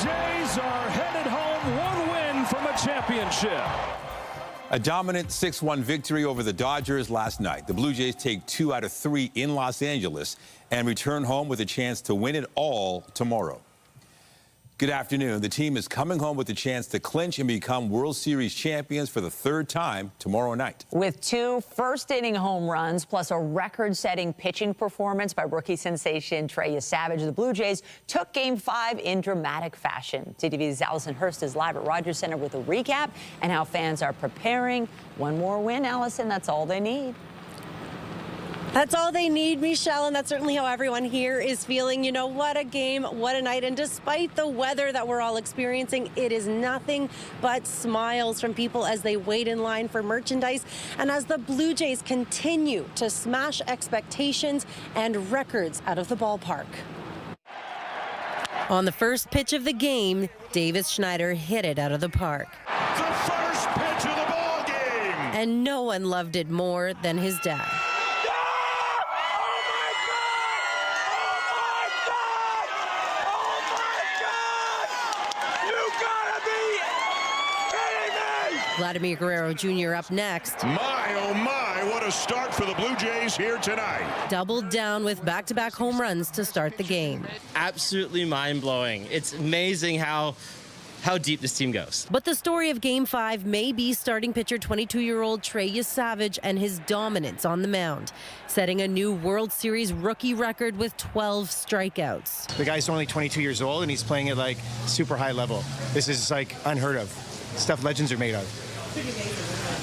Jays are headed home, one win from a championship. A dominant 6-1 victory over the Dodgers last night. The Blue Jays take 2 out of 3 in Los Angeles and return home with a chance to win it all tomorrow. Good afternoon. The team is coming home with a chance to clinch and become World Series champions for the 3rd time tomorrow night. With 2 first-inning home runs, plus a record-setting pitching performance by rookie sensation Trey Savage, the Blue Jays took Game 5 in dramatic fashion. CTV's Allison Hurst is live at Rogers Center with a recap and how fans are preparing. One more win, Allison, that's all they need. That's all they need, Michelle, and that's certainly how everyone here is feeling. You know, what a game, what a night. And despite the weather that we're all experiencing, it is nothing but smiles from people as they wait in line for merchandise and as the Blue Jays continue to smash expectations and records out of the ballpark. On the first pitch of the game, Davis Schneider hit it out of the park. The first pitch of the ball game. And no one loved it more than his dad. Vladimir Guerrero Jr. up next. My, oh my, what a start for the Blue Jays here tonight. Doubled down with back-to-back home runs to start the game. Absolutely mind-blowing. It's amazing how deep this team goes. But the story of Game 5 may be starting pitcher 22-year-old Trey Savage and his dominance on the mound, setting a new World Series rookie record with 12 strikeouts. The guy's only 22 years old, and he's playing at, like, super high level. This is, like, unheard of. Stuff legends are made of.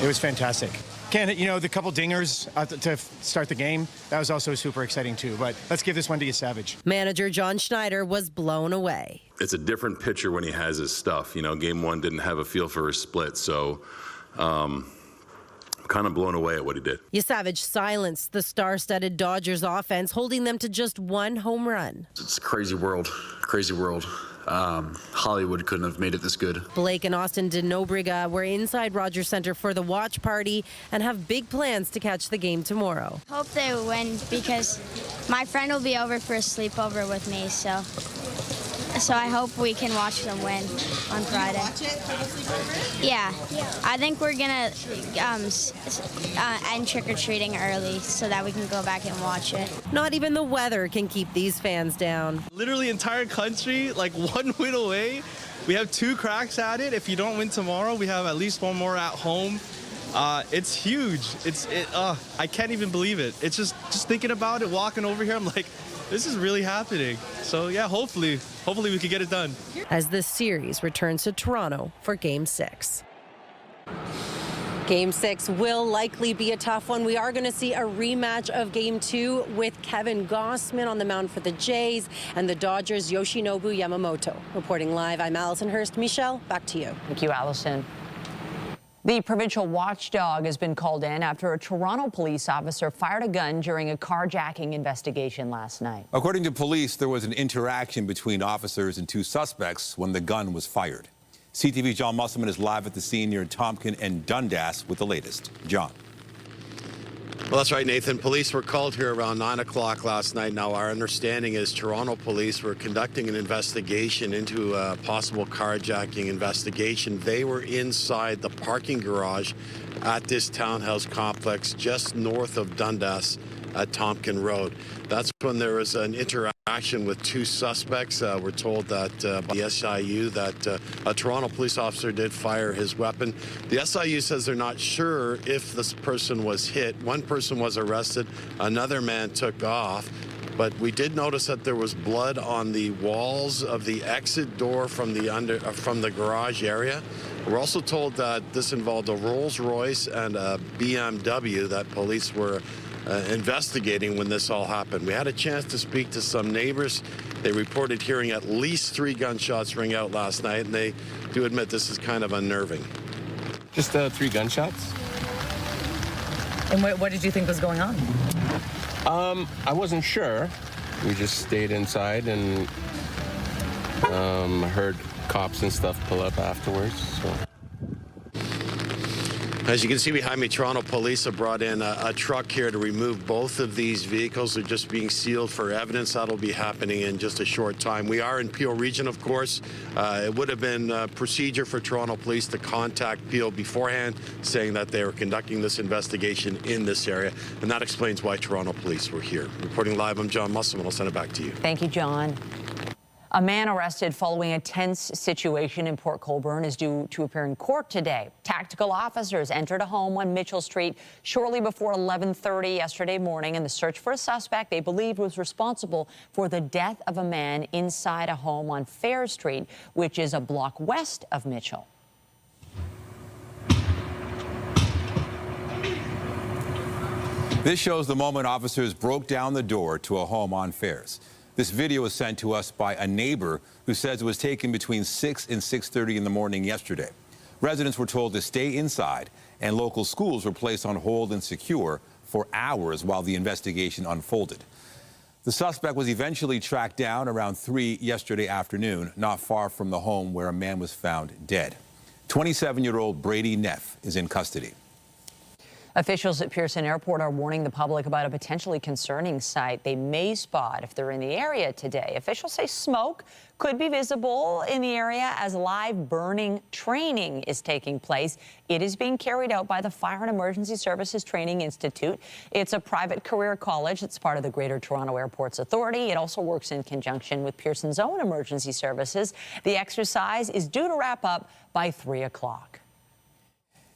It was fantastic. You know, the couple dingers to start the game, that was also super exciting too. But let's give this one to Savage. Manager John Schneider was blown away. It's a different pitcher when he has his stuff. You know, Game 1 didn't have a feel for his split, so kind of blown away at what he did. Savage silenced the star-studded Dodgers offense, holding them to just 1 home run. It's a crazy world, crazy world. Hollywood couldn't have made it this good. Blake and Austin DeNobriga were inside Rogers Center for the watch party and have big plans to catch the game tomorrow. Hope they win because my friend will be over for a sleepover with me, so I hope we can watch them win on Friday. Watch it for the sleepover? Yeah. I think we're gonna end trick-or-treating early so that we can go back and watch it. Not even the weather can keep these fans down. Literally entire country, like 1 win away. We have 2 cracks at it. If you don't win tomorrow, we have at least 1 more at home. It's huge. I can't even believe it. It's just thinking about it, walking over here, I'm like, this is really happening. So yeah, hopefully we can get it done. As this series returns to Toronto for Game 6. Game 6 will likely be a tough one. We are going to see a rematch of Game 2 with Kevin Gossman on the mound for the Jays and the Dodgers' Yoshinobu Yamamoto. Reporting live, I'm Allison Hurst. Michelle, back to you. Thank you, Allison. The provincial watchdog has been called in after a Toronto police officer fired a gun during a carjacking investigation last night. According to police, there was an interaction between officers and 2 suspects when the gun was fired. CTV's John Musselman is live at the scene near Tompkin and Dundas with the latest. John. Well, that's right, Nathan. Police were called here around 9 o'clock last night. Now, our understanding is Toronto police were conducting an investigation into a possible carjacking investigation. They were inside the parking garage at this townhouse complex just north of Dundas at Tompkin Road. That's when there was an interaction with 2 suspects. We're told that by the SIU that a Toronto police officer did fire his weapon. The SIU says they're not sure if this person was hit. One person was arrested. Another man took off. But we did notice that there was blood on the walls of the exit door from the garage area. We're also told that this involved a Rolls-Royce and a BMW that police were investigating when this all happened. We had a chance to speak to some neighbors. They reported hearing at least 3 gunshots ring out last night, and they do admit this is kind of unnerving. Just 3 gunshots. And what did you think was going on? I wasn't sure. We just stayed inside and heard cops and stuff pull up afterwards. So. As you can see behind me, Toronto Police have brought in a truck here to remove both of these vehicles. They're just being sealed for evidence. That'll be happening in just a short time. We are in Peel Region, of course. It would have been a procedure for Toronto Police to contact Peel beforehand, saying that they were conducting this investigation in this area, and that explains why Toronto Police were here. Reporting live, I'm John Musselman. I'll send it back to you. Thank you, John. A man arrested following a tense situation in Port Colborne is due to appear in court today. Tactical officers entered a home on Mitchell Street shortly before 11:30 yesterday morning in the search for a suspect they believed was responsible for the death of a man inside a home on Fair Street, which is a block west of Mitchell. This shows the moment officers broke down the door to a home on Fairs. This video was sent to us by a neighbor who says it was taken between 6 and 6:30 in the morning yesterday. Residents were told to stay inside, and local schools were placed on hold and secure for hours while the investigation unfolded. The suspect was eventually tracked down around 3 yesterday afternoon, not far from the home where a man was found dead. 27-year-old Brady Neff is in custody. Officials at Pearson Airport are warning the public about a potentially concerning sight they may spot if they're in the area today. Officials say smoke could be visible in the area as live burning training is taking place. It is being carried out by the Fire and Emergency Services Training Institute. It's a private career college that's part of the Greater Toronto Airports Authority. It also works in conjunction with Pearson's own emergency services. The exercise is due to wrap up by 3 o'clock.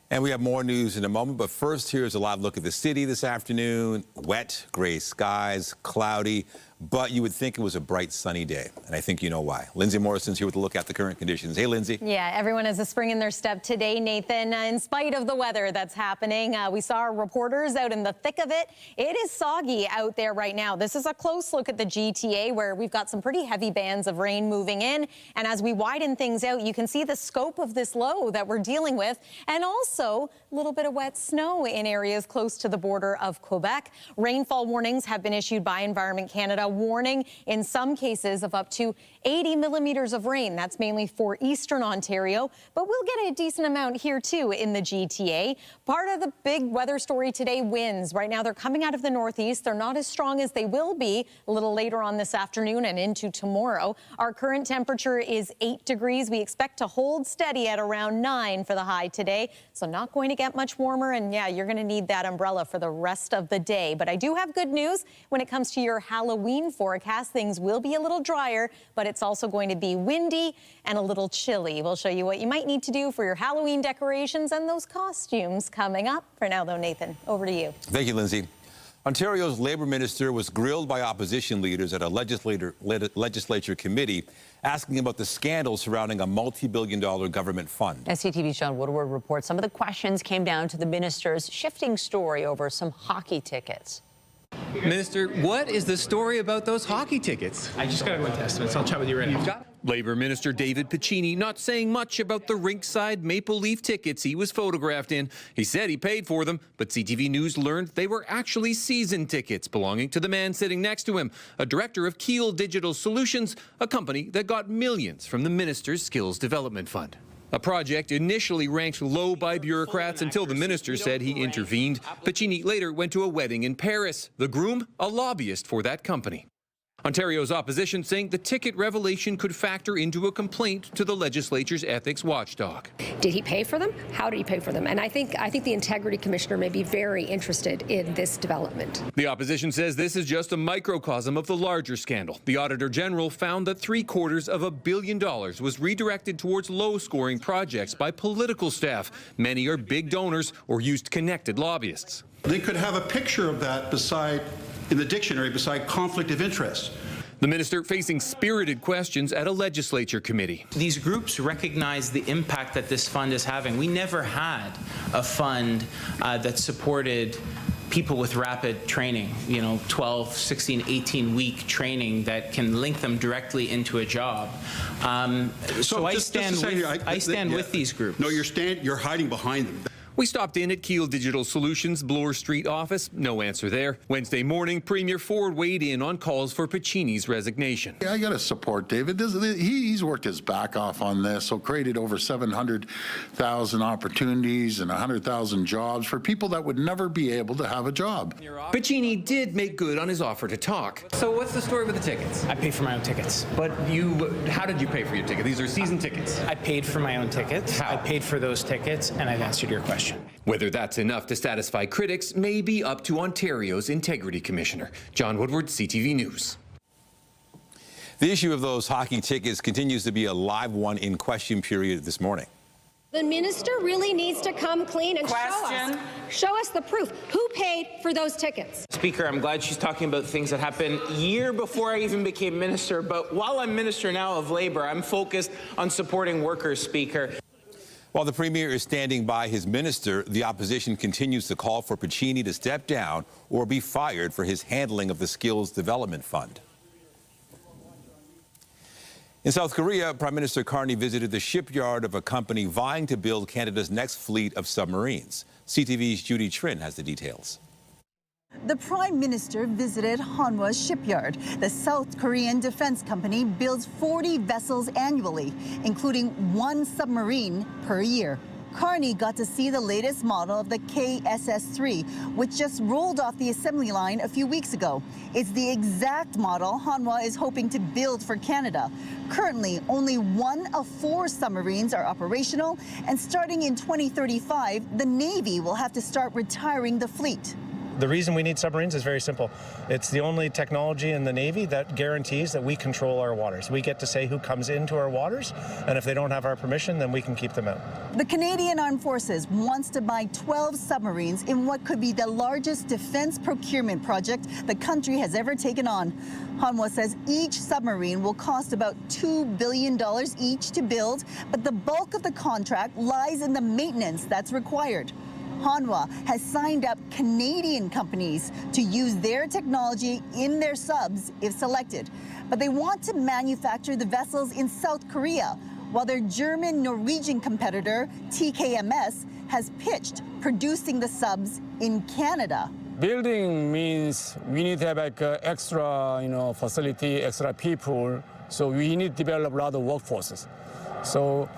And we have more news in a moment, but first, here's a live look at the city this afternoon. Wet, gray skies, cloudy, but you would think it was a bright, sunny day, and I think you know why. Lindsay Morrison's here with a look at the current conditions. Hey, Lindsay. Yeah, everyone has a spring in their step today, Nathan. In spite of the weather that's happening, we saw our reporters out in the thick of it. It is soggy out there right now. This is a close look at the GTA, where we've got some pretty heavy bands of rain moving in, and as we widen things out, you can see the scope of this low that we're dealing with, and also a little bit of wet snow in areas close to the border of Quebec. Rainfall warnings have been issued by Environment Canada, warning in some cases of up to 80 millimeters of rain. That's mainly for eastern Ontario, but we'll get a decent amount here too in the GTA. Part of the big weather story today, winds. Right now they're coming out of the northeast. They're not as strong as they will be a little later on this afternoon and into tomorrow. Our current temperature is 8 degrees. We expect to hold steady at around 9 for the high today, so not going to get much warmer, and yeah, you're going to need that umbrella for the rest of the day. But I do have good news when it comes to your Halloween forecast. Things will be a little drier, but it's also going to be windy and a little chilly. We'll show you what you might need to do for your Halloween decorations and those costumes coming up. For now, though, Nathan, over to you. Thank you, Lindsay. Ontario's Labour Minister was grilled by opposition leaders at a legislature committee asking about the scandal surrounding a multi-billion-dollar government fund. As CTV's Sean Woodward reports, some of the questions came down to the minister's shifting story over some hockey tickets. Minister, what is the story about those hockey tickets? I just got to go and test them, so I'll chat with you right now. Labour Minister David Piccini not saying much about the rinkside Maple Leaf tickets he was photographed in. He said he paid for them, but CTV News learned they were actually season tickets belonging to the man sitting next to him, a director of Keel Digital Solutions, a company that got millions from the minister's Skills Development Fund. A project initially ranked low by bureaucrats until the minister said he intervened. Piccini later went to a wedding in Paris. The groom, a lobbyist for that company. Ontario's opposition saying the ticket revelation could factor into a complaint to the legislature's ethics watchdog. Did he pay for them? How did he pay for them? And I think the Integrity Commissioner may be very interested in this development. The opposition says this is just a microcosm of the larger scandal. The Auditor General found that $750 million was redirected towards low-scoring projects by political staff. Many are big donors or used connected lobbyists. They could have a picture of that in the dictionary beside conflict of interest. The minister facing spirited questions at a legislature committee. These groups recognize the impact that this fund is having. We never had a fund that supported people with rapid training, 12, 16, 18-week training that can link them directly into a job. So I stand with these groups. No, you're hiding behind them. We stopped in at Keel Digital Solutions' Bloor Street office. No answer there. Wednesday morning, Premier Ford weighed in on calls for Piccini's resignation. I got to support David. He's worked his back off on this, so created over 700,000 opportunities and 100,000 jobs for people that would never be able to have a job. Piccini did make good on his offer to talk. So what's the story with the tickets? I pay for my own tickets. But how did you pay for your ticket? These are season tickets. I paid for my own tickets. How? I paid for those tickets, and I've answered your question. Whether that's enough to satisfy critics may be up to Ontario's Integrity Commissioner. John Woodward, CTV News. The issue of those hockey tickets continues to be a live one in question period this morning. The minister really needs to come clean and show us the proof. Who paid for those tickets? Speaker, I'm glad she's talking about things that happened a year before I even became minister. But while I'm minister now of labor, I'm focused on supporting workers, Speaker. While the Premier is standing by his minister, the opposition continues to call for Piccini to step down or be fired for his handling of the Skills Development Fund. In South Korea, Prime Minister Carney visited the shipyard of a company vying to build Canada's next fleet of submarines. CTV's Judy Trin has the details. The Prime Minister visited Hanwha Shipyard. The South Korean defense company builds 40 vessels annually, including 1 submarine per year. Carney got to see the latest model of the KSS-3, which just rolled off the assembly line a few weeks ago. It's the exact model Hanwha is hoping to build for Canada. Currently, only 1 of 4 submarines are operational, and starting in 2035, the Navy will have to start retiring the fleet. The reason we need submarines is very simple. It's the only technology in the Navy that guarantees that we control our waters. We get to say who comes into our waters, and if they don't have our permission, then we can keep them out. The Canadian Armed Forces wants to buy 12 submarines in what could be the largest defense procurement project the country has ever taken on. Hanwha says each submarine will cost about $2 billion each to build, but the bulk of the contract lies in the maintenance that's required. Hanwha has signed up Canadian companies to use their technology in their subs if selected, but they want to manufacture the vessels in South Korea, while their German-Norwegian competitor, TKMS, has pitched producing the subs in Canada. Building means we need to have extra, facility, extra people, so we need to develop a lot of workforces. So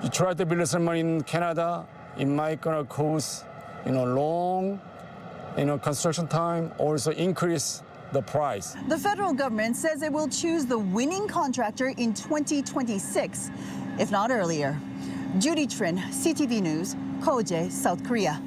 you try to build a submarine in Canada, it might gonna cost, long, construction time, also increase the price. The federal government says it will choose the winning contractor in 2026, if not earlier. Judy Trin, CTV News, Koje, South Korea.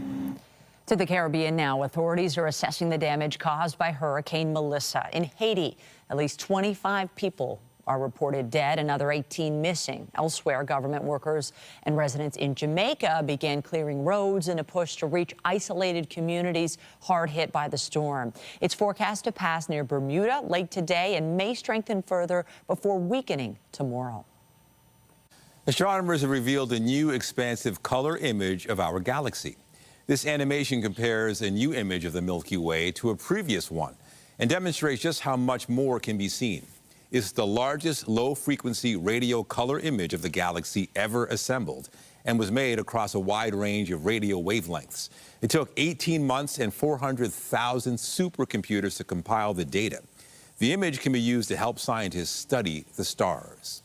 To the Caribbean now, authorities are assessing the damage caused by Hurricane Melissa. In Haiti, at least 25 people are reported dead, another 18 missing. Elsewhere, government workers and residents in Jamaica began clearing roads in a push to reach isolated communities hard hit by the storm. It's forecast to pass near Bermuda late today and may strengthen further before weakening tomorrow. Astronomers have revealed a new expansive color image of our galaxy. This animation compares a new image of the Milky Way to a previous one and demonstrates just how much more can be seen. It's the largest low-frequency radio color image of the galaxy ever assembled and was made across a wide range of radio wavelengths. It took 18 months and 400,000 supercomputers to compile the data. The image can be used to help scientists study the stars.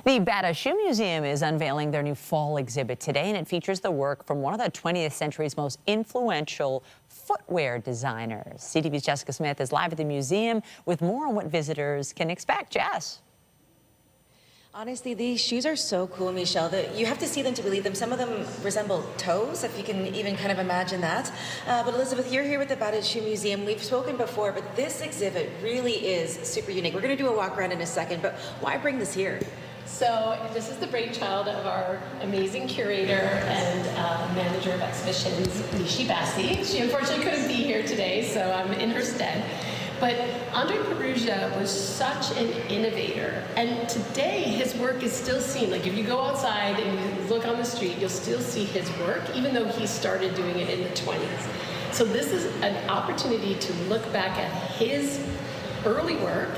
The Bata Shoe Museum is unveiling their new fall exhibit today, and it features the work from one of the 20th century's most influential footwear designers. CTV's Jessica Smith is live at the museum with more on what visitors can expect. Jess. Honestly, these shoes are so cool, Michelle, that you have to see them to believe them. Some of them resemble toes, if you can even kind of imagine that. But Elizabeth, you're here with the Bata Shoe Museum. We've spoken before, but this exhibit really is super unique. We're going to do a walk around in a second, but why bring this here? So this is the brainchild of our amazing curator and manager of exhibitions, Nishi Bassi. She unfortunately couldn't be here today, so I'm in her stead. But Andre Perugia was such an innovator, and today his work is still seen. Like if you go outside and you look on the street, you'll still see his work, even though he started doing it in the 20s. So this is an opportunity to look back at his early work,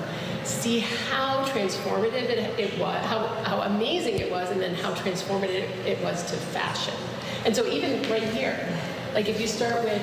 see how transformative it was, how amazing it was, and then how transformative it was to fashion. And so even right here, like if you start with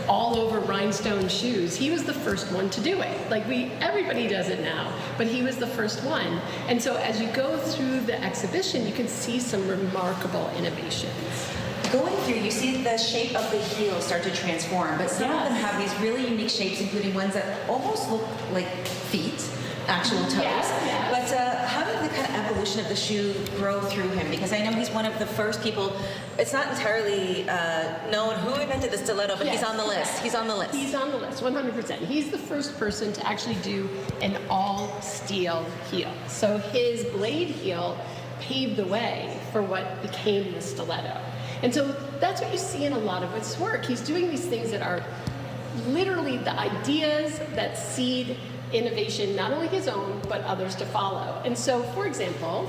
all over rhinestone shoes, he was the first one to do it. Like everybody does it now, but he was the first one. And so as you go through the exhibition, you can see some remarkable innovations. Going through, you see the shape of the heel start to transform, but some of them have these really unique shapes, including ones that almost look like feet, actual toes. But how did the kind of evolution of the shoe grow through him? Because I know he's one of the first people, it's not entirely known who invented the stiletto, but he's on the list. He's on the list. He's on the list, 100%. He's the first person to actually do an all-steel heel. So his blade heel paved the way for what became the stiletto. And so that's what you see in a lot of his work. He's doing these things that are literally the ideas that seed innovation, not only his own, but others to follow. And so, for example,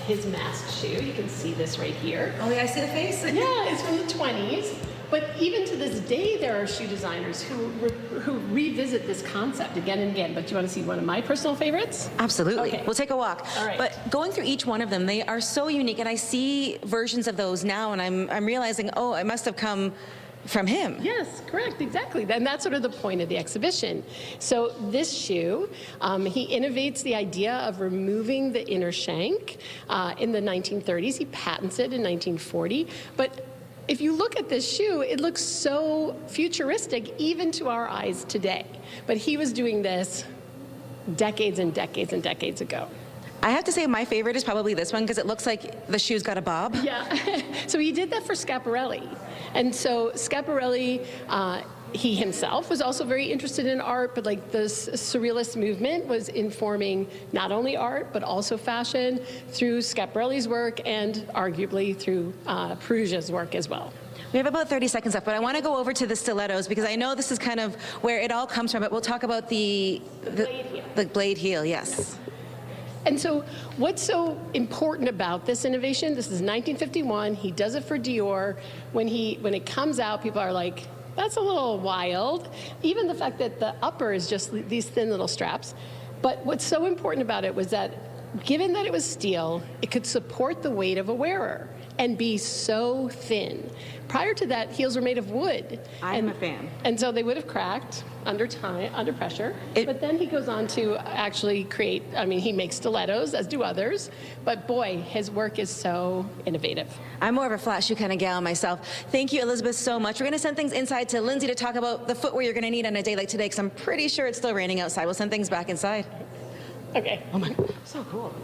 his mask shoe, you can see this right here. Oh yeah, I see the face. Yeah, it's from the 20s. But even to this day, there are shoe designers who revisit this concept again and again. But do you want to see one of my personal favorites? Absolutely. Okay. We'll take a walk. All right. But going through each one of them, they are so unique, and I see versions of those now, and I'm realizing, oh, it must have come from him. Yes, correct, exactly. And that's sort of the point of the exhibition. So this shoe, he innovates the idea of removing the inner shank in the 1930s. He patents it in 1940. But if you look at this shoe, it looks so futuristic even to our eyes today. But he was doing this decades and decades and decades ago. I have to say my favorite is probably this one because it looks like the shoe's got a bob. Yeah, so he did that for Schiaparelli. And so Schiaparelli, he himself was also very interested in art, but like the surrealist movement was informing not only art, but also fashion through Schiaparelli's work and arguably through Perugia's work as well. We have about 30 seconds left, but I want to go over to the stilettos because I know this is kind of where it all comes from, but we'll talk about the blade heel, yes. And so what's so important about this innovation, this is 1951, he does it for Dior. When it comes out, people are like, that's a little wild. Even the fact that the upper is just these thin little straps. But what's so important about it was that given that it was steel, it could support the weight of a wearer and be so thin. Prior to that, heels were made of wood. I'm a fan. And so they would have cracked under pressure. But then he goes on to actually create, I mean, he makes stilettos, as do others. But boy, his work is so innovative. I'm more of a flat shoe kind of gal myself. Thank you, Elizabeth, so much. We're going to send things inside to Lindsay to talk about the footwear you're going to need on a day like today, because I'm pretty sure it's still raining outside. We'll send things back inside. Okay. Oh my, so cool.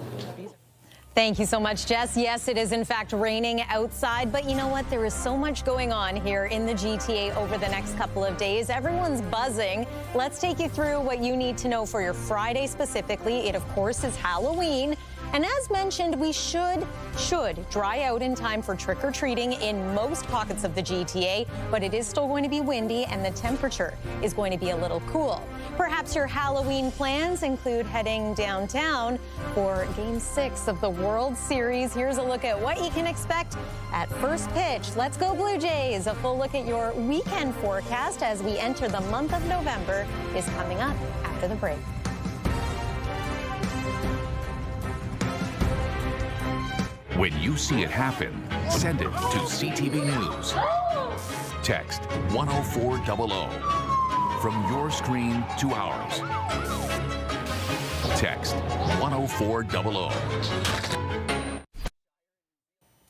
Thank you so much, Jess. Yes, it is in fact raining outside, but you know what? There is so much going on here in the GTA over the next couple of days. Everyone's buzzing. Let's take you through what you need to know for your Friday specifically. It, of course, is Halloween. And as mentioned, we should dry out in time for trick-or-treating in most pockets of the GTA, but it is still going to be windy and the temperature is going to be a little cool. Perhaps your Halloween plans include heading downtown for Game 6 of the World Series. Here's a look at what you can expect at first pitch. Let's go Blue Jays. A full look at your weekend forecast as we enter the month of November is coming up after the break. When you see it happen, send it to CTV News. Text 10400 from your screen to ours. Text 10400.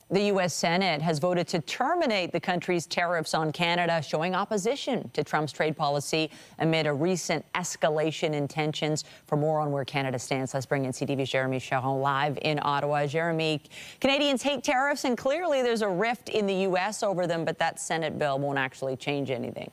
The U.S. Senate has voted to terminate the country's tariffs on Canada, showing opposition to Trump's trade policy amid a recent escalation in tensions. For more on where Canada stands, let's bring in CTV's Jeremy Charon live in Ottawa. Jeremy, Canadians hate tariffs, and clearly there's a rift in the U.S. over them, but that Senate bill won't actually change anything.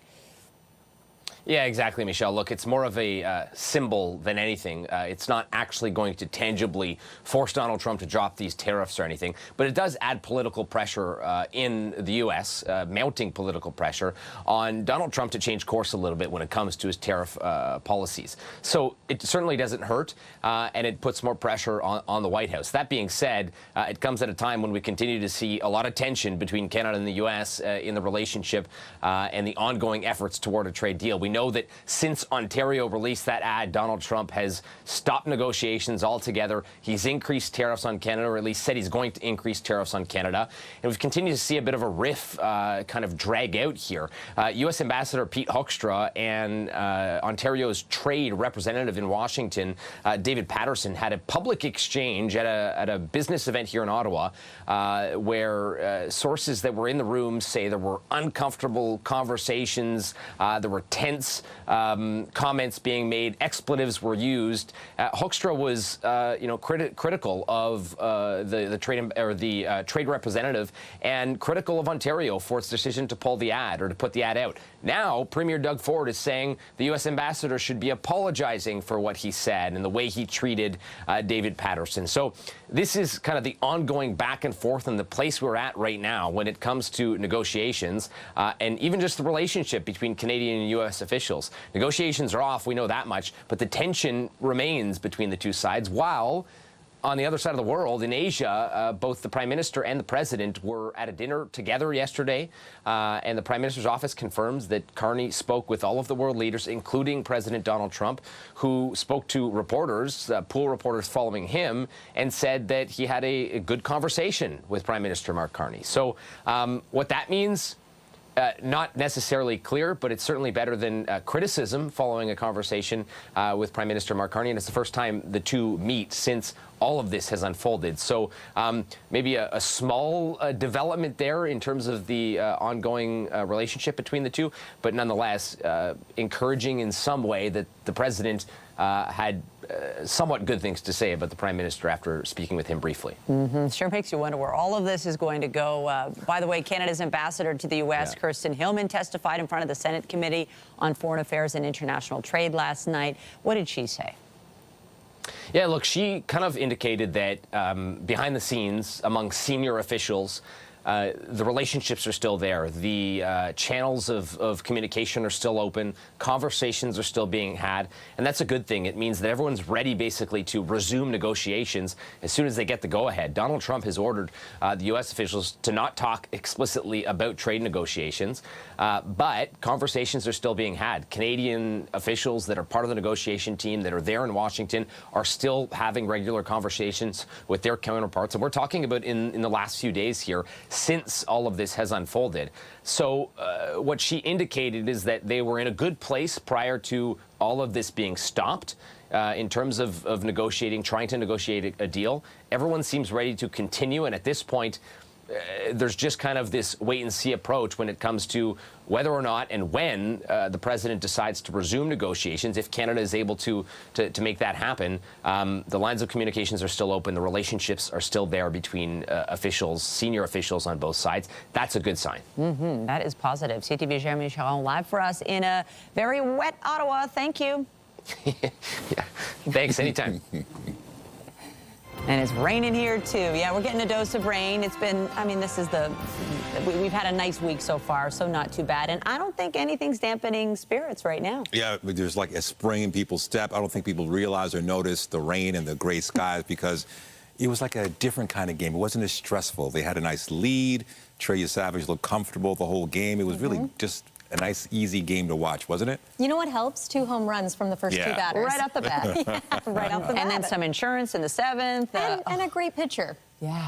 Yeah, exactly, Michelle. Look, it's more of a symbol than anything. It's not actually going to tangibly force Donald Trump to drop these tariffs or anything, but it does add political pressure in the U.S., mounting political pressure on Donald Trump to change course a little bit when it comes to his tariff policies. So it certainly doesn't hurt, and it puts more pressure on the White House. That being said, it comes at a time when we continue to see a lot of tension between Canada and the U.S. In the relationship and the ongoing efforts toward a trade deal. We know that since Ontario released that ad, Donald Trump has stopped negotiations altogether. He's increased tariffs on Canada, or at least said he's going to increase tariffs on Canada. And we've continued to see a bit of a riff kind of drag out here. U.S. Ambassador Pete Hoekstra and Ontario's trade representative in Washington, David Patterson, had a public exchange at a business event here in Ottawa where sources that were in the room say there were uncomfortable conversations, there were tense comments being made, expletives were used. Hoekstra was, critical of the trade representative and critical of Ontario for its decision to pull the ad or to put the ad out. Now, Premier Doug Ford is saying the U.S. ambassador should be apologizing for what he said and the way he treated David Patterson. So this is kind of the ongoing back and forth and the place we're at right now when it comes to negotiations and even just the relationship between Canadian and U.S. officials. Negotiations are off, we know that much, but the tension remains between the two sides, while on the other side of the world, in Asia, both the Prime Minister and the President were at a dinner together yesterday, and the Prime Minister's office confirms that Carney spoke with all of the world leaders, including President Donald Trump, who spoke to reporters, pool reporters following him, and said that he had a good conversation with Prime Minister Mark Carney. So what that means, not necessarily clear, but it's certainly better than criticism following a conversation with Prime Minister Mark Carney, and it's the first time the two meet since all of this has unfolded. So maybe a small development there in terms of the ongoing relationship between the two, but nonetheless encouraging in some way that the President had somewhat good things to say about the Prime Minister after speaking with him briefly. Sure makes you wonder where all of this is going to go. By the way, Canada's ambassador to the U.S., Kirsten Hillman, testified in front of the Senate Committee on Foreign Affairs and International Trade last night. What did she say? Yeah, look, she kind of indicated that behind the scenes among senior officials, the relationships are still there. The channels of communication are still open. Conversations are still being had. And that's a good thing. It means that everyone's ready, basically, to resume negotiations as soon as they get the go-ahead. Donald Trump has ordered the U.S. officials to not talk explicitly about trade negotiations, but conversations are still being had. Canadian officials that are part of the negotiation team that are there in Washington are still having regular conversations with their counterparts. And we're talking about in the last few days here, since all of this has unfolded. So what she indicated is that they were in a good place prior to all of this being stopped in terms of negotiating, trying to negotiate a deal. Everyone seems ready to continue, and at this point, there's just kind of this wait-and-see approach when it comes to whether or not and when the president decides to resume negotiations. If Canada is able to make that happen, the lines of communications are still open. The relationships are still there between officials, senior officials on both sides. That's a good sign. That is positive. CTV Jeremy Charon live for us in a very wet Ottawa. Thank you. Yeah. Thanks. Anytime. And it's raining here, too. Yeah, we're getting a dose of rain. It's been, I mean, we've had a nice week so far, so not too bad. And I don't think anything's dampening spirits right now. Yeah, there's like a spring in people's step. I don't think people realize or notice the rain and the gray skies because it was like a different kind of game. It wasn't as stressful. They had a nice lead. Trey Savage looked comfortable the whole game. It was really just a nice, easy game to watch, wasn't it? You know what helps? 2 home runs from the first 2 batters. Right off the bat. Right off the bat. And then some insurance in the 7th. And a great pitcher.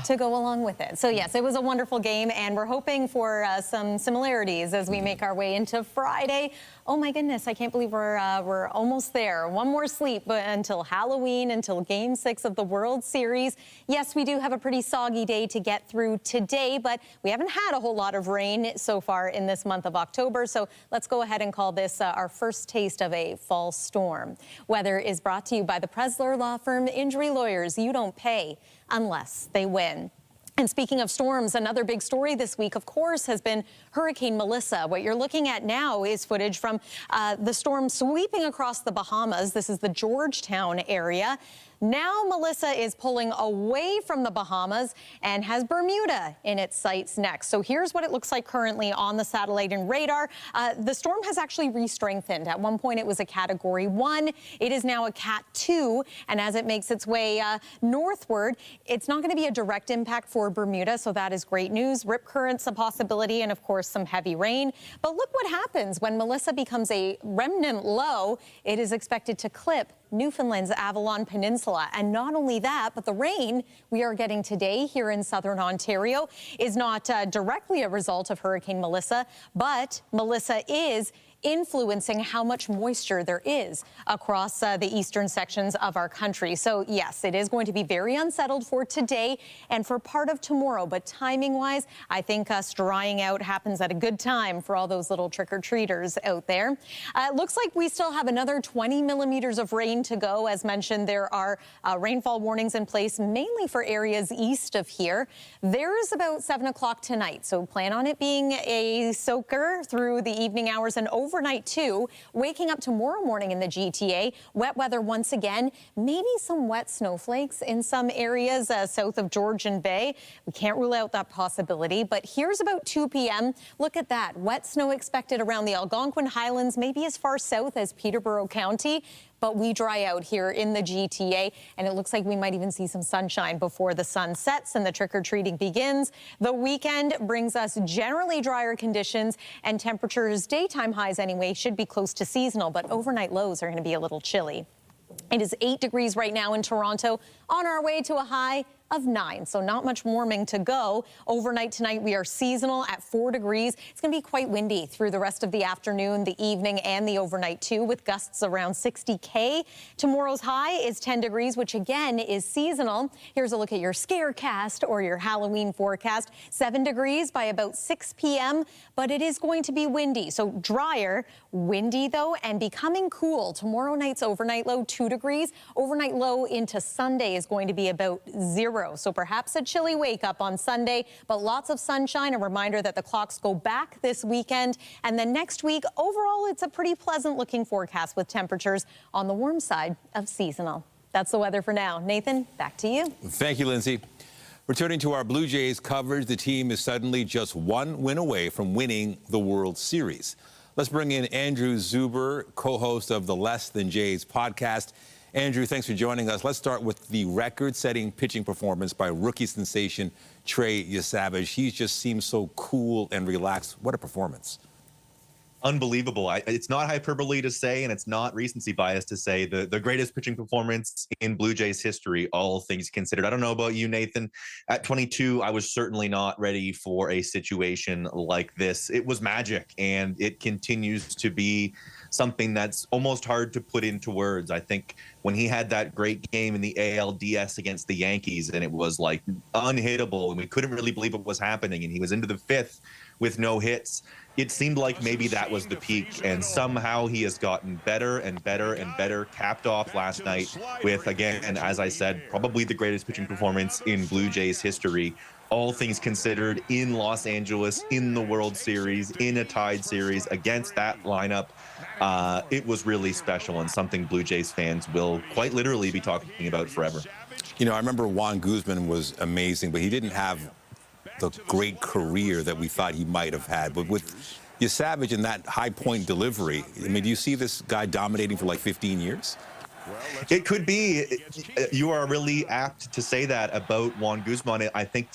To go along with it. So yes, it was a wonderful game, and we're hoping for some similarities as we make our way into Friday. Oh my goodness, I can't believe we're almost there. One more sleep until Halloween, until Game 6 of the World Series. Yes, we do have a pretty soggy day to get through today, but we haven't had a whole lot of rain so far in this month of October. So let's go ahead and call this our first taste of a fall storm. Weather is brought to you by the Presler Law Firm. Injury lawyers, you don't pay unless they win. And speaking of storms, another big story this week, of course, has been Hurricane Melissa. What you're looking at now is footage from the storm sweeping across the Bahamas. This is the Georgetown area. Now Melissa is pulling away from the Bahamas and has Bermuda in its sights next. So here's what it looks like currently on the satellite and radar. The storm has actually re-strengthened. At one point it was a Category 1. It is now a Cat 2. And as it makes its way northward, it's not going to be a direct impact for Bermuda. So that is great news. Rip currents a possibility, and of course some heavy rain. But look what happens when Melissa becomes a remnant low. It is expected to clip Newfoundland's Avalon Peninsula. And not only that, but the rain we are getting today here in southern Ontario is not directly a result of Hurricane Melissa, but Melissa is influencing how much moisture there is across the eastern sections of our country. So yes, it is going to be very unsettled for today and for part of tomorrow. But timing-wise, I think us drying out happens at a good time for all those little trick-or-treaters out there. It looks like we still have another 20 millimeters of rain to go. As mentioned, there are rainfall warnings in place, mainly for areas east of here. There is about 7 o'clock tonight, so plan on it being a soaker through the evening hours and overnight too. Waking up tomorrow morning in the GTA, wet weather once again, maybe some wet snowflakes in some areas south of Georgian Bay. We can't rule out that possibility, but here's about 2 p.m. Look at that. Wet snow expected around the Algonquin Highlands, maybe as far south as Peterborough County. But we dry out here in the GTA, and it looks like we might even see some sunshine before the sun sets and the trick-or-treating begins. The weekend brings us generally drier conditions, and temperatures, daytime highs anyway, should be close to seasonal, but overnight lows are going to be a little chilly. It is 8 degrees right now in Toronto, on our way to a high of 9, so not much warming to go. Overnight tonight, we are seasonal at 4 degrees. It's going to be quite windy through the rest of the afternoon, the evening, and the overnight too, with gusts around 60K. Tomorrow's high is 10 degrees, which again is seasonal. Here's a look at your Scarecast or your Halloween forecast. 7 degrees by about 6 p.m., but it is going to be windy, so drier, windy though, and becoming cool. Tomorrow night's overnight low 2 degrees. Overnight low into Sunday is going to be about 0. So perhaps a chilly wake up on Sunday, but lots of sunshine. A reminder that the clocks go back this weekend. And then next week, overall, it's a pretty pleasant looking forecast with temperatures on the warm side of seasonal. That's the weather for now. Nathan, back to you. Thank you, Lindsay. Returning to our Blue Jays coverage, the team is suddenly just one win away from winning the World Series. Let's bring in Andrew Zuber, co-host of the Less Than Jays podcast. Andrew, thanks for joining us. Let's start with the record-setting pitching performance by rookie sensation Trey Yesavage. He just seems so cool and relaxed. What a performance. Unbelievable. It's not hyperbole to say, and it's not recency bias to say the greatest pitching performance in Blue Jays history, all things considered. I don't know about you, Nathan. At 22, I was certainly not ready for a situation like this. It was magic, and it continues to be something that's almost hard to put into words. I think when he had that great game in the ALDS against the Yankees, and it was like unhittable, and we couldn't really believe what was happening, and he was into the 5th with no hits, it seemed like maybe that was the peak, and somehow he has gotten better and better and better, capped off last night with, again, as I said, probably the greatest pitching performance in Blue Jays history. All things considered, in Los Angeles, in the World Series, in a tied series against that lineup. It was really special and something Blue Jays fans will quite literally be talking about forever. You know, I remember Juan Guzman was amazing, but he didn't have the great career that we thought he might have had. But with Yesavage and that high point delivery, I mean, do you see this guy dominating for like 15 years? It could be. You are really apt to say that about Juan Guzman. I think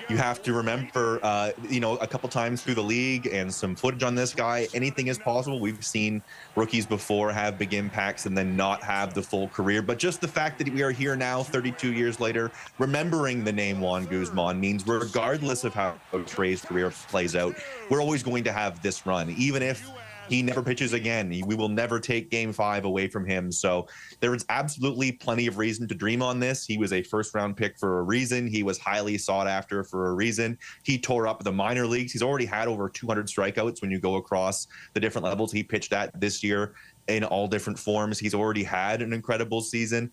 you have to remember, a couple times through the league and some footage on this guy, anything is possible. We've seen rookies before have big impacts and then not have the full career. But just the fact that we are here now, 32 years later, remembering the name Juan Guzman means regardless of how Trey's career plays out, we're always going to have this run, even if he never pitches again. We will never take Game 5 away from him. So there is absolutely plenty of reason to dream on this. He was a first-round pick for a reason. He was highly sought after for a reason. He tore up the minor leagues. He's already had over 200 strikeouts when you go across the different levels he pitched at this year in all different forms. He's already had an incredible season.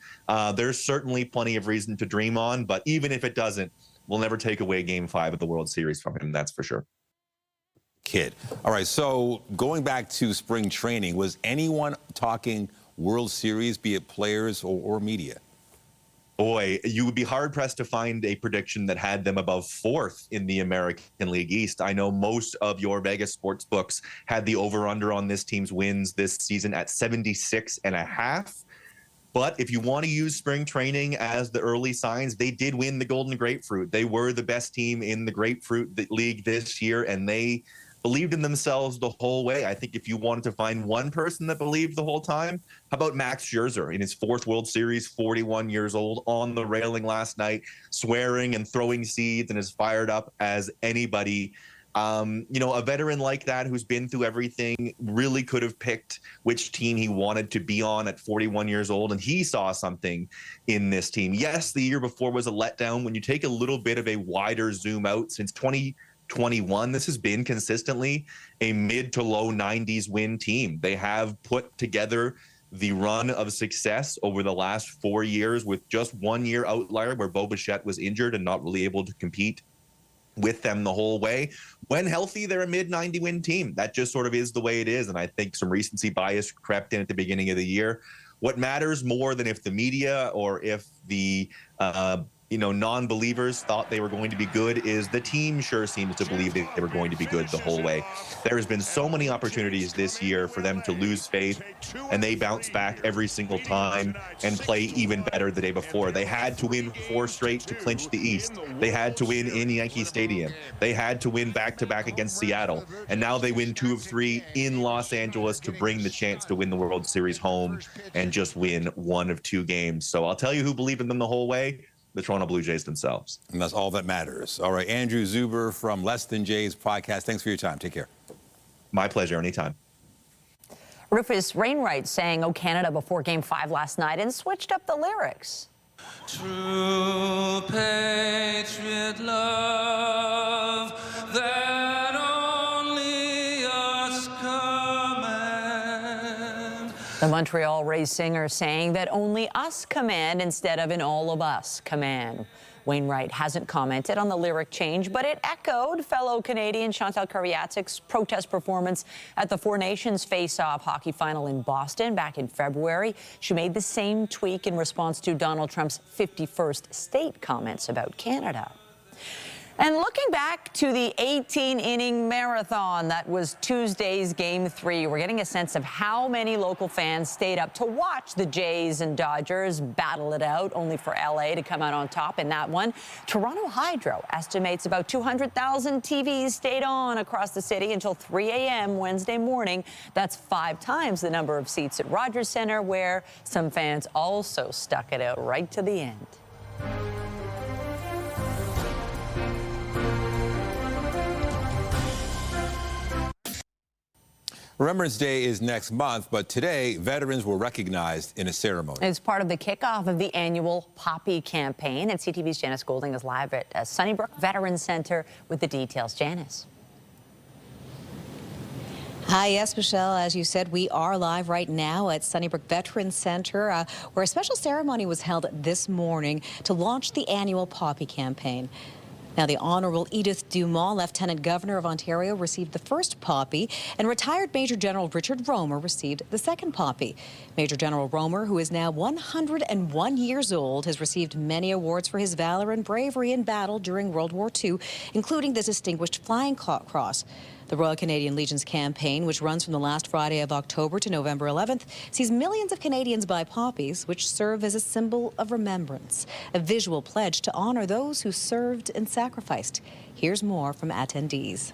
There's certainly plenty of reason to dream on, but even if it doesn't, we'll never take away Game 5 of the World Series from him, that's for sure. Kid. All right, so going back to spring training, was anyone talking World Series, be it players or media? Boy, you would be hard-pressed to find a prediction that had them above 4th in the American League East. I know most of your Vegas sports books had the over-under on this team's wins this season at 76.5. But if you want to use spring training as the early signs, they did win the Golden Grapefruit. They were the best team in the Grapefruit League this year, and they believed in themselves the whole way. I think if you wanted to find one person that believed the whole time, how about Max Scherzer in his 4th World Series, 41 years old, on the railing last night, swearing and throwing seeds and as fired up as anybody. You know, a veteran like that who's been through everything really could have picked which team he wanted to be on at 41 years old, and he saw something in this team. Yes, the year before was a letdown. When you take a little bit of a wider zoom out, since 2021, this has been consistently a mid to low 90s win team. They have put together the run of success over the last 4 years, with just 1 year outlier where Bo Bichette was injured and not really able to compete with them the whole way. When healthy, they're a mid-90 win team. That just sort of is the way it is. And I think some recency bias crept in at the beginning of the year. What matters more than if the media or if the non-believers thought they were going to be good is the team sure seems to believe they were going to be good the whole way. There has been so many opportunities this year for them to lose faith, and they bounce back every single time and play even better the day before. They had to win 4 straight to clinch the East. They had to win in Yankee Stadium. They had to win back-to-back against Seattle. And now they win 2 of 3 in Los Angeles to bring the chance to win the World Series home and just win 1 of 2 games. So I'll tell you who believed in them the whole way: the Toronto Blue Jays themselves. And that's all that matters. All right, Andrew Zuber from Less Than Jays podcast. Thanks for your time. Take care. My pleasure. Anytime. Rufus Wainwright sang "Oh Canada" before Game 5 last night and switched up the lyrics. True patriot love that only us command. The Montreal-raised singer saying that only us command instead of an all of us command. Wainwright hasn't commented on the lyric change, but it echoed fellow Canadian Chantal Kariatik's protest performance at the Four Nations face-off hockey final in Boston back in February. She made the same tweak in response to Donald Trump's 51st state comments about Canada. And looking back to the 18-inning marathon that was Tuesday's Game 3, we're getting a sense of how many local fans stayed up to watch the Jays and Dodgers battle it out, only for LA to come out on top in that one. Toronto Hydro estimates about 200,000 TVs stayed on across the city until 3 a.m. Wednesday morning. That's 5 times the number of seats at Rogers Centre, where some fans also stuck it out right to the end. Remembrance Day is next month, but today, veterans were recognized in a ceremony. It's part of the kickoff of the annual Poppy campaign, and CTV's Janice Golding is live at Sunnybrook Veterans Center with the details. Janice. Hi, yes, Michelle. As you said, we are live right now at Sunnybrook Veterans Center, where a special ceremony was held this morning to launch the annual Poppy campaign. Now, the Honourable Edith Dumont, Lieutenant Governor of Ontario, received the first Poppy, and retired Major General Richard Romer received the second Poppy. Major General Romer, who is now 101 years old, has received many awards for his valor and bravery in battle during World War II, including the Distinguished Flying Cross. The Royal Canadian Legion's campaign, which runs from the last Friday of October to November 11th, sees millions of Canadians buy poppies, which serve as a symbol of remembrance, a visual pledge to honour those who served and sacrificed. Here's more from attendees.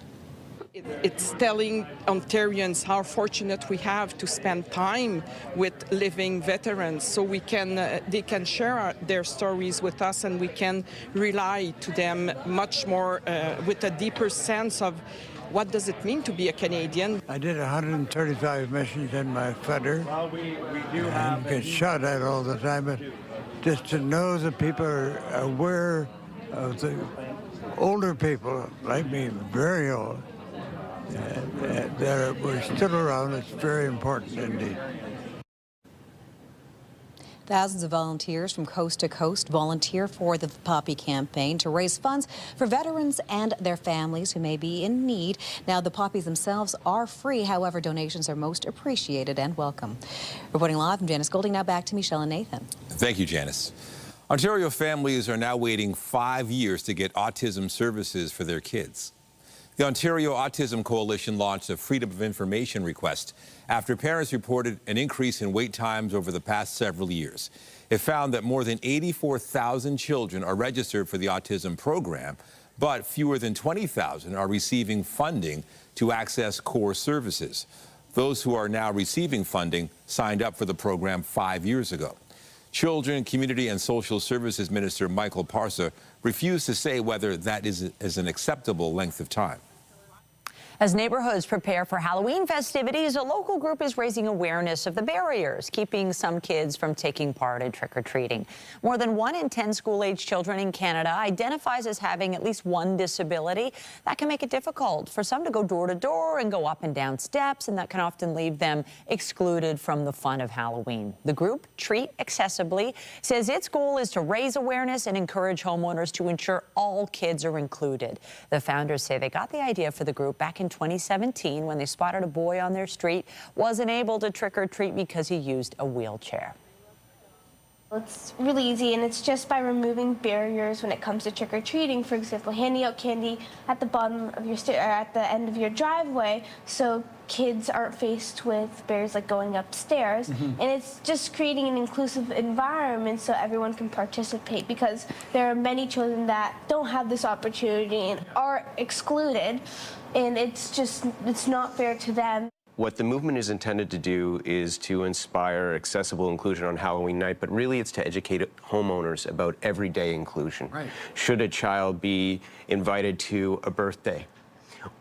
It's telling Ontarians how fortunate we have to spend time with living veterans, so they can share their stories with us, and we can rely to them much more with a deeper sense of what does it mean to be a Canadian. I did 135 missions in my feder, and get shot at all the time, but just to know that people are aware of the older people, like me, very old, that we're still around. It's very important indeed. Thousands of volunteers from coast to coast volunteer for the Poppy campaign to raise funds for veterans and their families who may be in need. Now, the poppies themselves are free. However, donations are most appreciated and welcome. Reporting live, I'm Janice Golding. Now back to Michelle and Nathan. Thank you, Janice. Ontario families are now waiting 5 years to get autism services for their kids. The Ontario Autism Coalition launched a Freedom of Information request after parents reported an increase in wait times over the past several years. It found that more than 84,000 children are registered for the autism program, but fewer than 20,000 are receiving funding to access core services. Those who are now receiving funding signed up for the program 5 years ago. Children, Community and Social Services Minister Michael Parsa refused to say whether that is an acceptable length of time. As neighborhoods prepare for Halloween festivities, a local group is raising awareness of the barriers keeping some kids from taking part in trick-or-treating. More than 1 in 10 school-age children in Canada identifies as having at least one disability. That can make it difficult for some to go door to door and go up and down steps, and that can often leave them excluded from the fun of Halloween. The group, Treat Accessibly, says its goal is to raise awareness and encourage homeowners to ensure all kids are included. The founders say they got the idea for the group back in 2017 when they spotted a boy on their street wasn't able to trick or treat because he used a wheelchair. It's really easy, and it's just by removing barriers when it comes to trick-or-treating. For example, handing out candy at the bottom of your or at the end of your driveway, so kids aren't faced with barriers like going upstairs. And it's just creating an inclusive environment so everyone can participate, because there are many children that don't have this opportunity and are excluded, and it's not fair to them. What the movement is intended to do is to inspire accessible inclusion on Halloween night, but really it's to educate homeowners about everyday inclusion. Right. Should a child be invited to a birthday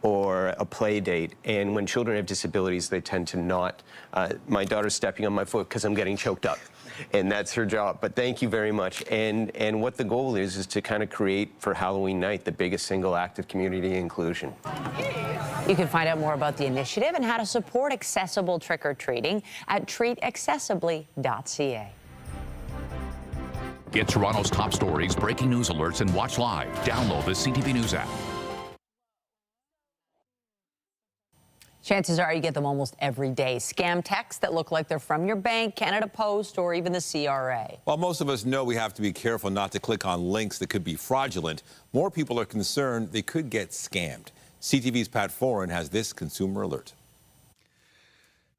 or a play date? And when children have disabilities, they tend to not. My daughter's stepping on my foot because I'm getting choked up. And that's her job. But thank you very much. And what the goal is to kind of create for Halloween night the biggest single act of community inclusion. You can find out more about the initiative and how to support accessible trick-or-treating at treataccessibly.ca. Get Toronto's top stories, breaking news alerts, and watch live. Download the CTV News app. Chances are you get them almost every day. Scam texts that look like they're from your bank, Canada Post, or even the CRA. While most of us know we have to be careful not to click on links that could be fraudulent, more people are concerned they could get scammed. CTV's Pat Foran has this consumer alert.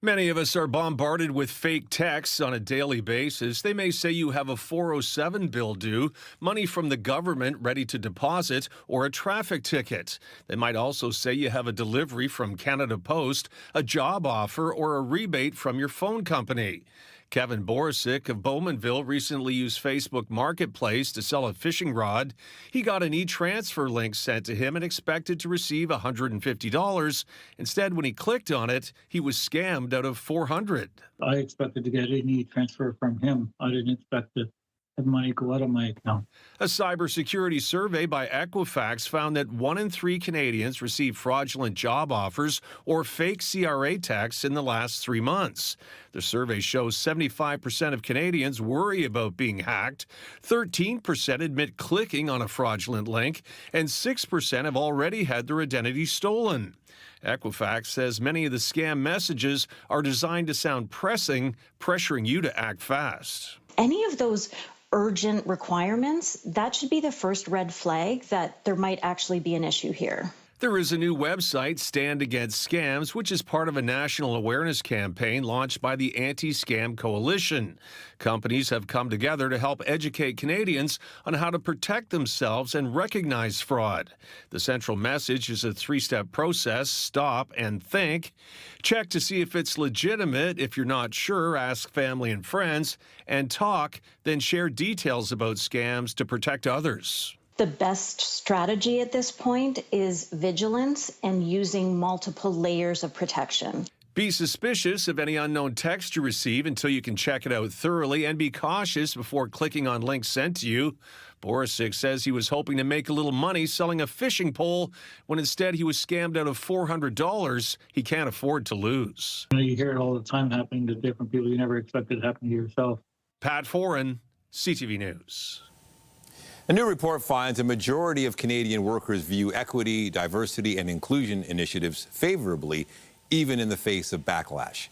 Many of us are bombarded with fake texts on a daily basis. They may say you have a 407 bill due, money from the government ready to deposit, or a traffic ticket. They might also say you have a delivery from Canada Post, a job offer, or a rebate from your phone company. Kevin Borisic of Bowmanville recently used Facebook Marketplace to sell a fishing rod. He got an e-transfer link sent to him and expected to receive $150. Instead, when he clicked on it, he was scammed out of $400. I expected to get an e-transfer from him. I didn't expect to have money go out of my account. A cybersecurity survey by Equifax found that 1 in 3 Canadians received fraudulent job offers or fake CRA texts in the last 3 months. The survey shows 75% of Canadians worry about being hacked, 13% admit clicking on a fraudulent link, and 6% have already had their identity stolen. Equifax says many of the scam messages are designed to sound pressing, pressuring you to act fast. Any of those urgent requirements, that should be the first red flag that there might actually be an issue here. There is a new website, Stand Against Scams, which is part of a national awareness campaign launched by the Anti-Scam Coalition. Companies have come together to help educate Canadians on how to protect themselves and recognize fraud. The central message is a 3-step process: stop and think. Check to see if it's legitimate. If you're not sure, ask family and friends. And talk, then share details about scams to protect others. The best strategy at this point is vigilance and using multiple layers of protection. Be suspicious of any unknown text you receive until you can check it out thoroughly, and be cautious before clicking on links sent to you. Borisic says he was hoping to make a little money selling a fishing pole when instead he was scammed out of $400 he can't afford to lose. You hear it all the time happening to different people. You never expect it to happen to yourself. Pat Foran, CTV News. A new report finds a majority of Canadian workers view equity, diversity, and inclusion initiatives favorably, even in the face of backlash.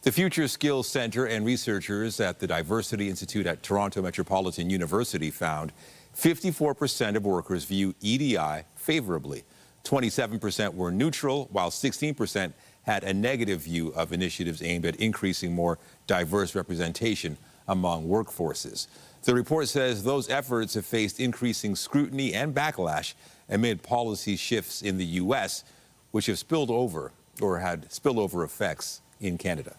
The Future Skills Center and researchers at the Diversity Institute at Toronto Metropolitan University found 54% of workers view EDI favorably. 27% were neutral, while 16% had a negative view of initiatives aimed at increasing more diverse representation among workforces. The report says those efforts have faced increasing scrutiny and backlash amid policy shifts in the U.S., which have spilled over or had spillover effects in Canada.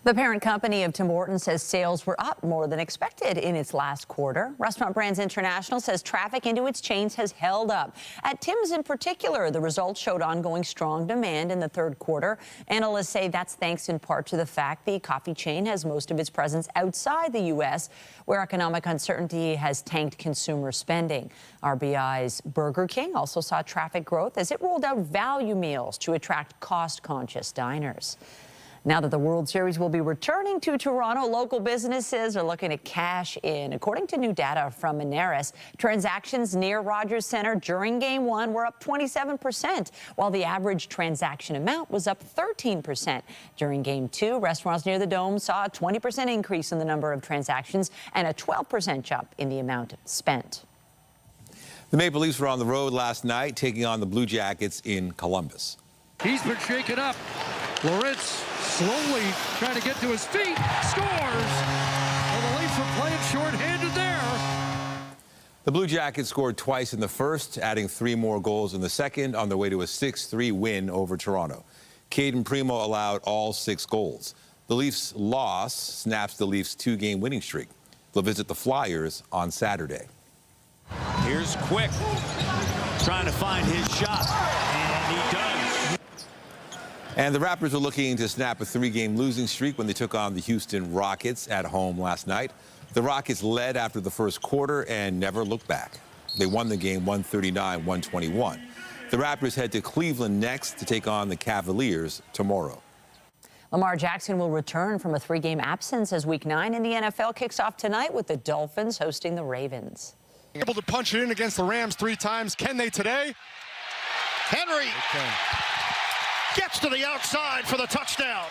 The parent company of Tim Hortons says sales were up more than expected in its last quarter. Restaurant Brands International says traffic into its chains has held up. At Tim's in particular, the results showed ongoing strong demand in the third quarter. Analysts say that's thanks in part to the fact the coffee chain has most of its presence outside the U.S., where economic uncertainty has tanked consumer spending. RBI's Burger King also saw traffic growth as it rolled out value meals to attract cost-conscious diners. Now that the World Series will be returning to Toronto, local businesses are looking to cash in. According to new data from Moneris, transactions near Rogers Centre during Game 1 were up 27%, while the average transaction amount was up 13%. During Game 2, restaurants near the Dome saw a 20% increase in the number of transactions and a 12% jump in the amount spent. The Maple Leafs were on the road last night, taking on the Blue Jackets in Columbus. He's been shaken up. Lawrence slowly trying to get to his feet. Scores! Well, the Leafs are playing shorthanded there. The Blue Jackets scored twice in the first, adding 3 more goals in the second on their way to a 6-3 win over Toronto. Caden Primo allowed all 6 goals. The Leafs' loss snaps the Leafs' 2-game winning streak. They'll visit the Flyers on Saturday. Here's Quick trying to find his shot, and he does. And the Raptors are looking to snap a 3-game losing streak when they took on the Houston Rockets at home last night. The Rockets led after the first quarter and never looked back. They won the game 139-121. The Raptors head to Cleveland next to take on the Cavaliers tomorrow. Lamar Jackson will return from a 3-game absence as Week 9 in the NFL kicks off tonight with the Dolphins hosting the Ravens. Able to punch it in against the Rams 3 times. Can they today? Henry gets to the outside for the touchdown.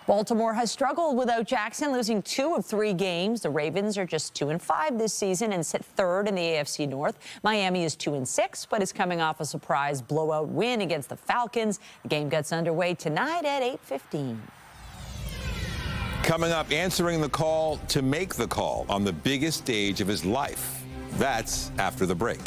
Baltimore has struggled without Jackson, losing 2 of 3 games. The Ravens are just 2-5 this season and sit 3rd in the AFC North. Miami is 2-6, but is coming off a surprise blowout win against the Falcons. The game gets underway tonight at 8:15. Coming up, answering the call to make the call on the biggest stage of his life. That's after the break.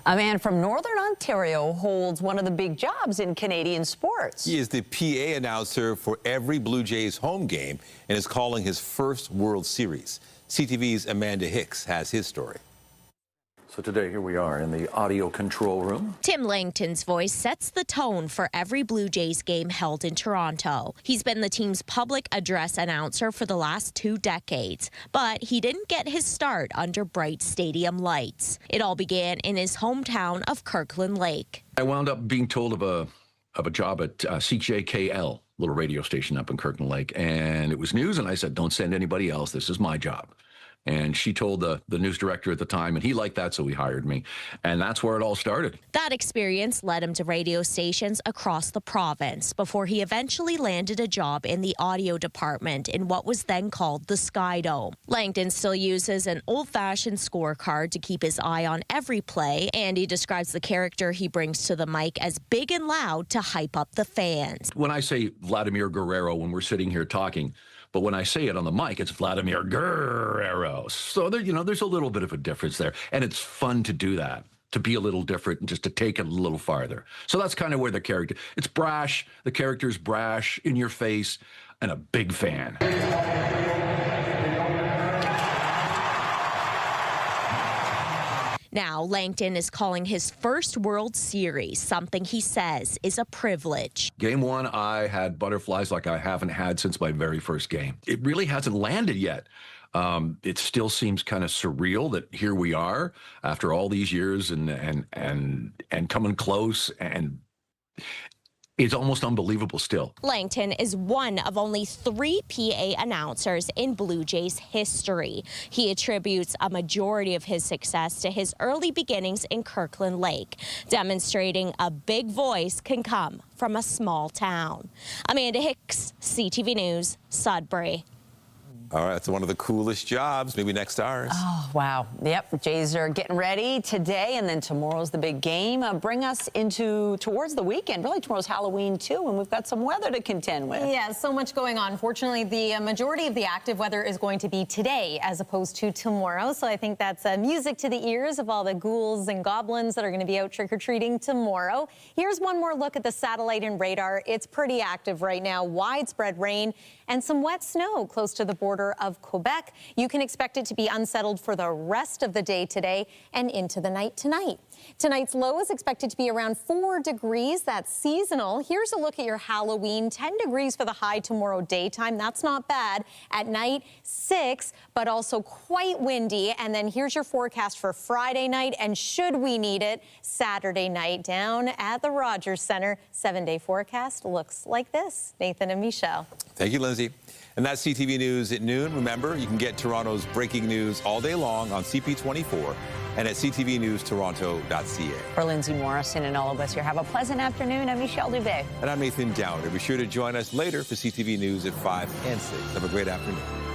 A man from Northern Ontario holds one of the big jobs in Canadian sports. He is the PA announcer for every Blue Jays home game and is calling his first World Series. CTV's Amanda Hicks has his story. So today, here we are in the audio control room. Tim Langton's voice sets the tone for every Blue Jays game held in Toronto. He's been the team's public address announcer for the last 2 decades, but he didn't get his start under bright stadium lights. It all began in his hometown of Kirkland Lake. I wound up being told of a job at CJKL, little radio station up in Kirkland Lake, and it was news, and I said, don't send anybody else. This is my job. And she told the news director at the time, and he liked that, so he hired me. And that's where it all started. That experience led him to radio stations across the province before he eventually landed a job in the audio department in what was then called the Sky Dome. Langton still uses an old-fashioned scorecard to keep his eye on every play, and he describes the character he brings to the mic as big and loud to hype up the fans. When I say Vladimir Guerrero when we're sitting here talking, but when I say it on the mic, it's Vladimir Guerrero. So there, there's a little bit of a difference there. And it's fun to do that, to be a little different and just to take it a little farther. So that's kind of where the character, it's brash, the character's brash, in your face, and a big fan. Now, Langton is calling his first World Series, something he says is a privilege. Game 1, I had butterflies like I haven't had since my very first game. It really hasn't landed yet. It still seems kind of surreal that here we are after all these years and coming close, and it's almost unbelievable still. Langton is one of only 3 PA announcers in Blue Jays history. He attributes a majority of his success to his early beginnings in Kirkland Lake, demonstrating a big voice can come from a small town. Amanda Hicks, CTV News, Sudbury. All right, that's one of the coolest jobs. Maybe next ours. Oh, wow. Yep, Jays are getting ready today, and then tomorrow's the big game. Bring us towards the weekend. Really, tomorrow's Halloween, too, and we've got some weather to contend with. Yeah, so much going on. Fortunately, the majority of the active weather is going to be today as opposed to tomorrow. So I think that's music to the ears of all the ghouls and goblins that are going to be out trick-or-treating tomorrow. Here's one more look at the satellite and radar. It's pretty active right now. Widespread rain and some wet snow close to the border of Quebec. You can expect it to be unsettled for the rest of the day today and into the night tonight. Tonight's low is expected to be around 4 degrees. That's seasonal. Here's a look at your Halloween. 10 degrees for the high tomorrow daytime. That's not bad. At night, 6, but also quite windy. And then here's your forecast for Friday night. And should we need it, Saturday night down at the Rogers Center. 7-day forecast looks like this. Nathan and Michelle. Thank you, Lindsay. And that's CTV News at noon. Remember, you can get Toronto's breaking news all day long on CP24 and at ctvnewstoronto.ca. For Lindsay Morrison and all of us here, have a pleasant afternoon. I'm Michelle Dubé. And I'm Nathan Downer. Be sure to join us later for CTV News at 5 and 6. Have a great afternoon.